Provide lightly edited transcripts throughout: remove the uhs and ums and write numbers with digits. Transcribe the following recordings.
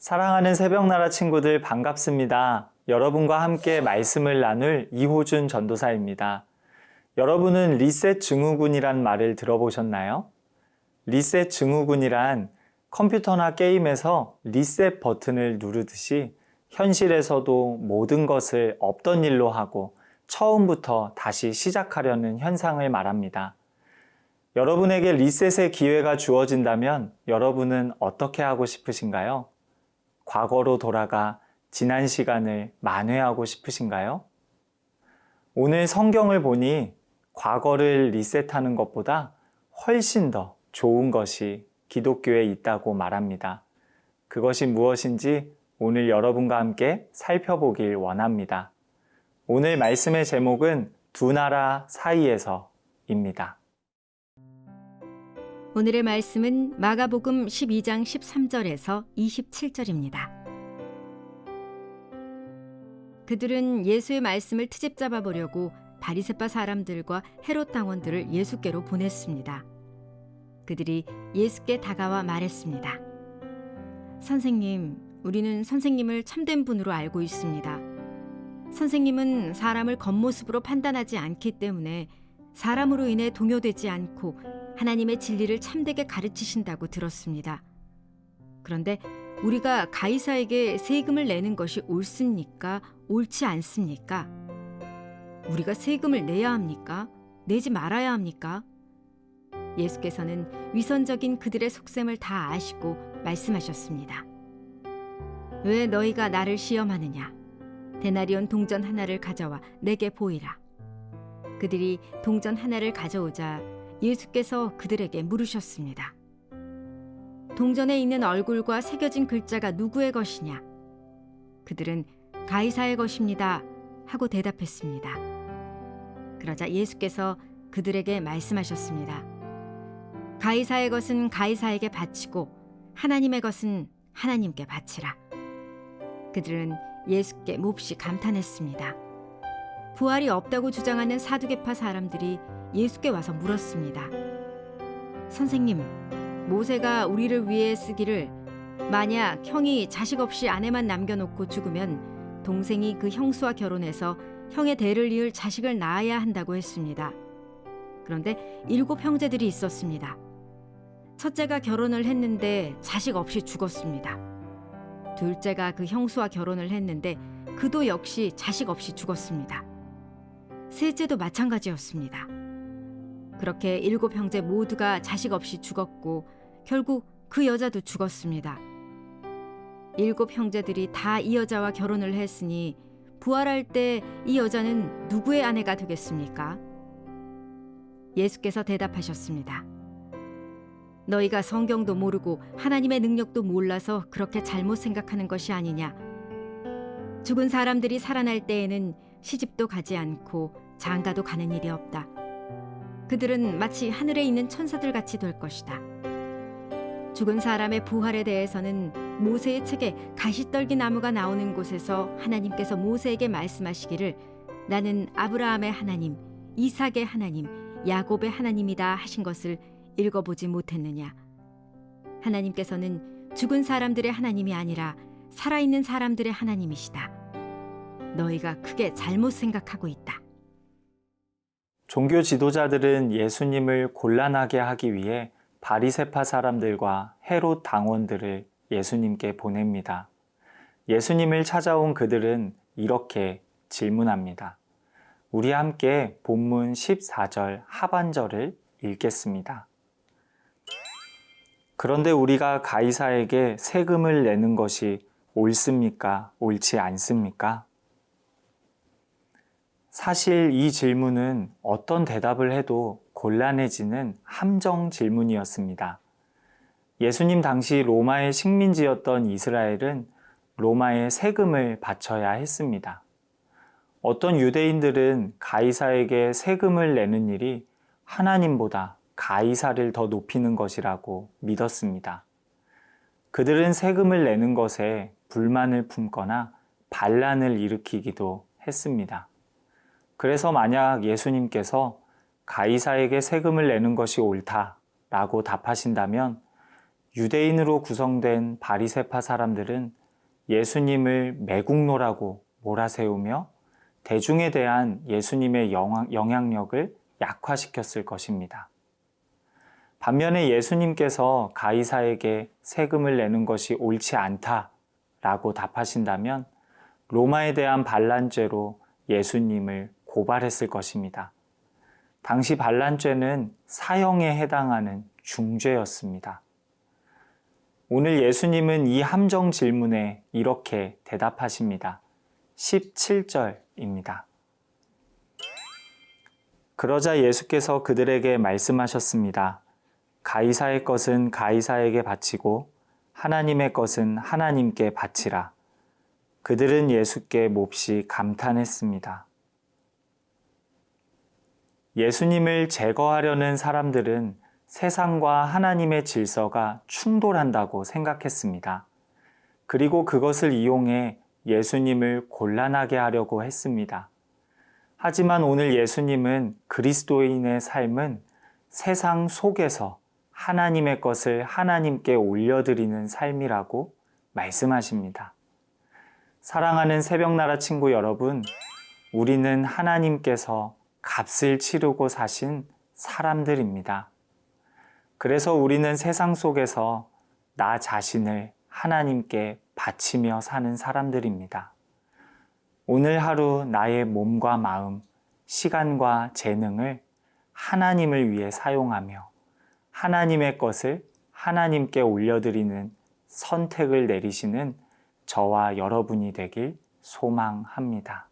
사랑하는 새벽나라 친구들 반갑습니다. 여러분과 함께 말씀을 나눌 이호준 전도사입니다. 여러분은 리셋 증후군이란 말을 들어보셨나요? 리셋 증후군이란 컴퓨터나 게임에서 리셋 버튼을 누르듯이 현실에서도 모든 것을 없던 일로 하고 처음부터 다시 시작하려는 현상을 말합니다. 여러분에게 리셋의 기회가 주어진다면 여러분은 어떻게 하고 싶으신가요? 과거로 돌아가 지난 시간을 만회하고 싶으신가요? 오늘 성경을 보니 과거를 리셋하는 것보다 훨씬 더 좋은 것이 기독교에 있다고 말합니다. 그것이 무엇인지 오늘 여러분과 함께 살펴보길 원합니다. 오늘 말씀의 제목은 두 나라 사이에서입니다. 오늘의 말씀은 마가복음 12장 13절에서 27절입니다. 그들은 예수의 말씀을 트집 잡아보려고 바리새파 사람들과 헤롯 당원들을 예수께로 보냈습니다. 그들이 예수께 다가와 말했습니다. 선생님, 우리는 선생님을 참된 분으로 알고 있습니다. 선생님은 사람을 겉모습으로 판단하지 않기 때문에 사람으로 인해 동요되지 않고 하나님의 진리를 참되게 가르치신다고 들었습니다. 그런데 우리가 가이사에게 세금을 내는 것이 옳습니까? 옳지 않습니까? 우리가 세금을 내야 합니까? 내지 말아야 합니까? 예수께서는 위선적인 그들의 속셈을 다 아시고 말씀하셨습니다. 왜 너희가 나를 시험하느냐? 데나리온 동전 하나를 가져와 내게 보이라. 그들이 동전 하나를 가져오자 예수께서 그들에게 물으셨습니다. 동전에 있는 얼굴과 새겨진 글자가 누구의 것이냐? 그들은 가이사의 것입니다 하고 대답했습니다. 그러자 예수께서 그들에게 말씀하셨습니다. 가이사의 것은 가이사에게 바치고 하나님의 것은 하나님께 바치라. 그들은 예수께 몹시 감탄했습니다. 부활이 없다고 주장하는 사두개파 사람들이 예수께 와서 물었습니다. 선생님, 모세가 우리를 위해 쓰기를 만약 형이 자식 없이 아내만 남겨놓고 죽으면 동생이 그 형수와 결혼해서 형의 대를 이을 자식을 낳아야 한다고 했습니다. 그런데 7 형제들이 있었습니다. 첫째가 결혼을 했는데 자식 없이 죽었습니다. 둘째가 그 형수와 결혼을 했는데 그도 역시 자식 없이 죽었습니다. 셋째도 마찬가지였습니다. 그렇게 7 형제 모두가 자식 없이 죽었고 결국 그 여자도 죽었습니다. 7 형제들이 다 이 여자와 결혼을 했으니 부활할 때 이 여자는 누구의 아내가 되겠습니까? 예수께서 대답하셨습니다. 너희가 성경도 모르고 하나님의 능력도 몰라서 그렇게 잘못 생각하는 것이 아니냐. 죽은 사람들이 살아날 때에는 시집도 가지 않고 장가도 가는 일이 없다. 그들은 마치 하늘에 있는 천사들 같이 될 것이다. 죽은 사람의 부활에 대해서는 모세의 책에 가시떨기 나무가 나오는 곳에서 하나님께서 모세에게 말씀하시기를 나는 아브라함의 하나님, 이삭의 하나님, 야곱의 하나님이다 하신 것을 읽어보지 못했느냐. 하나님께서는 죽은 사람들의 하나님이 아니라 살아있는 사람들의 하나님이시다. 너희가 크게 잘못 생각하고 있다. 종교 지도자들은 예수님을 곤란하게 하기 위해 바리새파 사람들과 헤롯 당원들을 예수님께 보냅니다. 예수님을 찾아온 그들은 이렇게 질문합니다. 우리 함께 본문 14절 하반절을 읽겠습니다. 그런데 우리가 가이사에게 세금을 내는 것이 옳습니까? 옳지 않습니까? 사실 이 질문은 어떤 대답을 해도 곤란해지는 함정 질문이었습니다. 예수님 당시 로마의 식민지였던 이스라엘은 로마에 세금을 바쳐야 했습니다. 어떤 유대인들은 가이사에게 세금을 내는 일이 하나님보다 가이사를 더 높이는 것이라고 믿었습니다. 그들은 세금을 내는 것에 불만을 품거나 반란을 일으키기도 했습니다. 그래서 만약 예수님께서 가이사에게 세금을 내는 것이 옳다라고 답하신다면 유대인으로 구성된 바리새파 사람들은 예수님을 매국노라고 몰아세우며 대중에 대한 예수님의 영향력을 약화시켰을 것입니다. 반면에 예수님께서 가이사에게 세금을 내는 것이 옳지 않다라고 답하신다면 로마에 대한 반란죄로 예수님을 고발했을 것입니다. 당시 반란죄는 사형에 해당하는 중죄였습니다. 오늘 예수님은 이 함정 질문에 이렇게 대답하십니다. 17절입니다. 그러자 예수께서 그들에게 말씀하셨습니다. 가이사의 것은 가이사에게 바치고 하나님의 것은 하나님께 바치라. 그들은 예수께 몹시 감탄했습니다. 예수님을 제거하려는 사람들은 세상과 하나님의 질서가 충돌한다고 생각했습니다. 그리고 그것을 이용해 예수님을 곤란하게 하려고 했습니다. 하지만 오늘 예수님은 그리스도인의 삶은 세상 속에서 하나님의 것을 하나님께 올려드리는 삶이라고 말씀하십니다. 사랑하는 새벽나라 친구 여러분, 우리는 하나님께서 값을 치르고 사신 사람들입니다. 그래서 우리는 세상 속에서 나 자신을 하나님께 바치며 사는 사람들입니다. 오늘 하루 나의 몸과 마음, 시간과 재능을 하나님을 위해 사용하며 하나님의 것을 하나님께 올려드리는 선택을 내리시는 저와 여러분이 되길 소망합니다.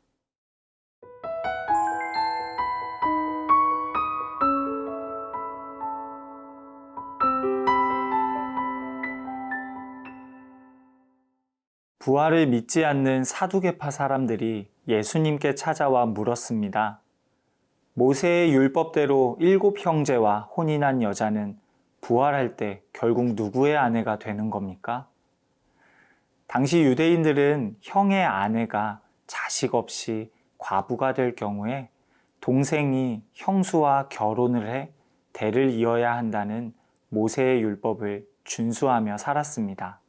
부활을 믿지 않는 사두개파 사람들이 예수님께 찾아와 물었습니다. 모세의 율법대로 7 형제와 혼인한 여자는 부활할 때 결국 누구의 아내가 되는 겁니까? 당시 유대인들은 형의 아내가 자식 없이 과부가 될 경우에 동생이 형수와 결혼을 해 대를 이어야 한다는 모세의 율법을 준수하며 살았습니다.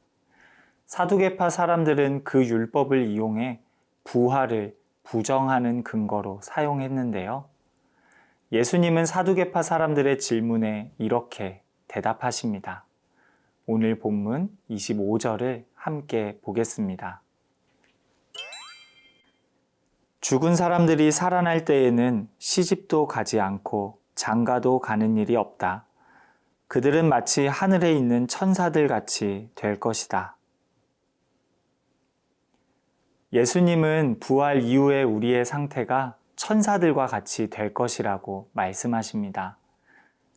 사두개파 사람들은 그 율법을 이용해 부활을 부정하는 근거로 사용했는데요. 예수님은 사두개파 사람들의 질문에 이렇게 대답하십니다. 오늘 본문 25절을 함께 보겠습니다. 죽은 사람들이 살아날 때에는 시집도 가지 않고 장가도 가는 일이 없다. 그들은 마치 하늘에 있는 천사들 같이 될 것이다. 예수님은 부활 이후에 우리의 상태가 천사들과 같이 될 것이라고 말씀하십니다.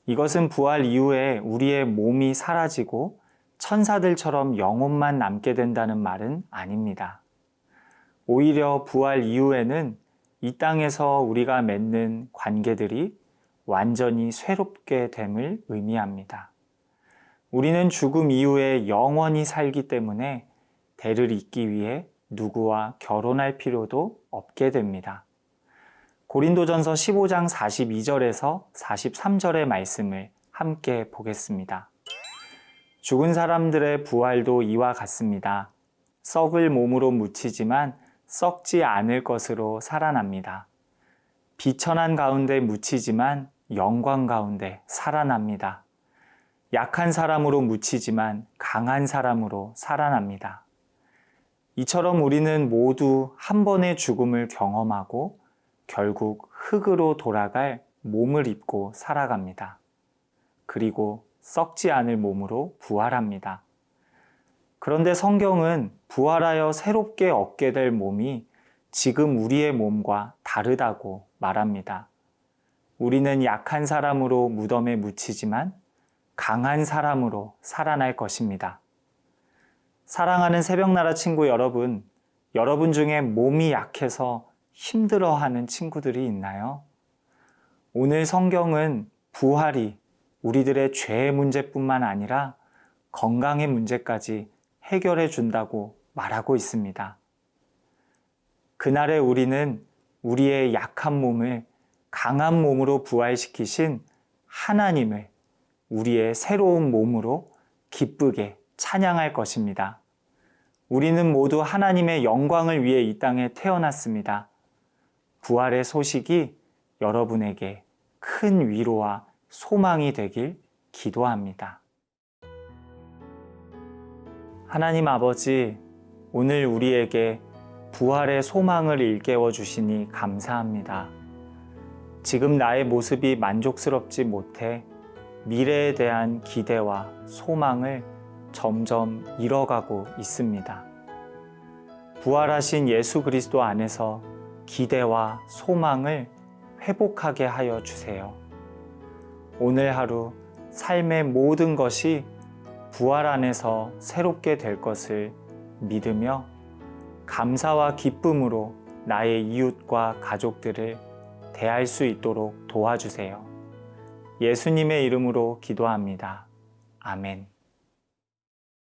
이것은 부활 이후에 우리의 몸이 사라지고 천사들처럼 영혼만 남게 된다는 말은 아닙니다. 오히려 부활 이후에는 이 땅에서 우리가 맺는 관계들이 완전히 새롭게 됨을 의미합니다. 우리는 죽음 이후에 영원히 살기 때문에 대를 잇기 위해 누구와 결혼할 필요도 없게 됩니다. 고린도전서 15장 42절에서 43절의 말씀을 함께 보겠습니다. 죽은 사람들의 부활도 이와 같습니다. 썩을 몸으로 묻히지만 썩지 않을 것으로 살아납니다. 비천한 가운데 묻히지만 영광 가운데 살아납니다. 약한 사람으로 묻히지만 강한 사람으로 살아납니다. 이처럼 우리는 모두 한 번의 죽음을 경험하고 결국 흙으로 돌아갈 몸을 입고 살아갑니다. 그리고 썩지 않을 몸으로 부활합니다. 그런데 성경은 부활하여 새롭게 얻게 될 몸이 지금 우리의 몸과 다르다고 말합니다. 우리는 약한 사람으로 무덤에 묻히지만 강한 사람으로 살아날 것입니다. 사랑하는 새벽나라 친구 여러분, 여러분 중에 몸이 약해서 힘들어하는 친구들이 있나요? 오늘 성경은 부활이 우리들의 죄의 문제뿐만 아니라 건강의 문제까지 해결해 준다고 말하고 있습니다. 그날에 우리는 우리의 약한 몸을 강한 몸으로 부활시키신 하나님을 우리의 새로운 몸으로 기쁘게 찬양할 것입니다. 우리는 모두 하나님의 영광을 위해 이 땅에 태어났습니다. 부활의 소식이 여러분에게 큰 위로와 소망이 되길 기도합니다. 하나님 아버지, 오늘 우리에게 부활의 소망을 일깨워 주시니 감사합니다. 지금 나의 모습이 만족스럽지 못해 미래에 대한 기대와 소망을 점점 잃어가고 있습니다. 부활하신 예수 그리스도 안에서 기대와 소망을 회복하게 하여 주세요. 오늘 하루 삶의 모든 것이 부활 안에서 새롭게 될 것을 믿으며 감사와 기쁨으로 나의 이웃과 가족들을 대할 수 있도록 도와주세요. 예수님의 이름으로 기도합니다. 아멘.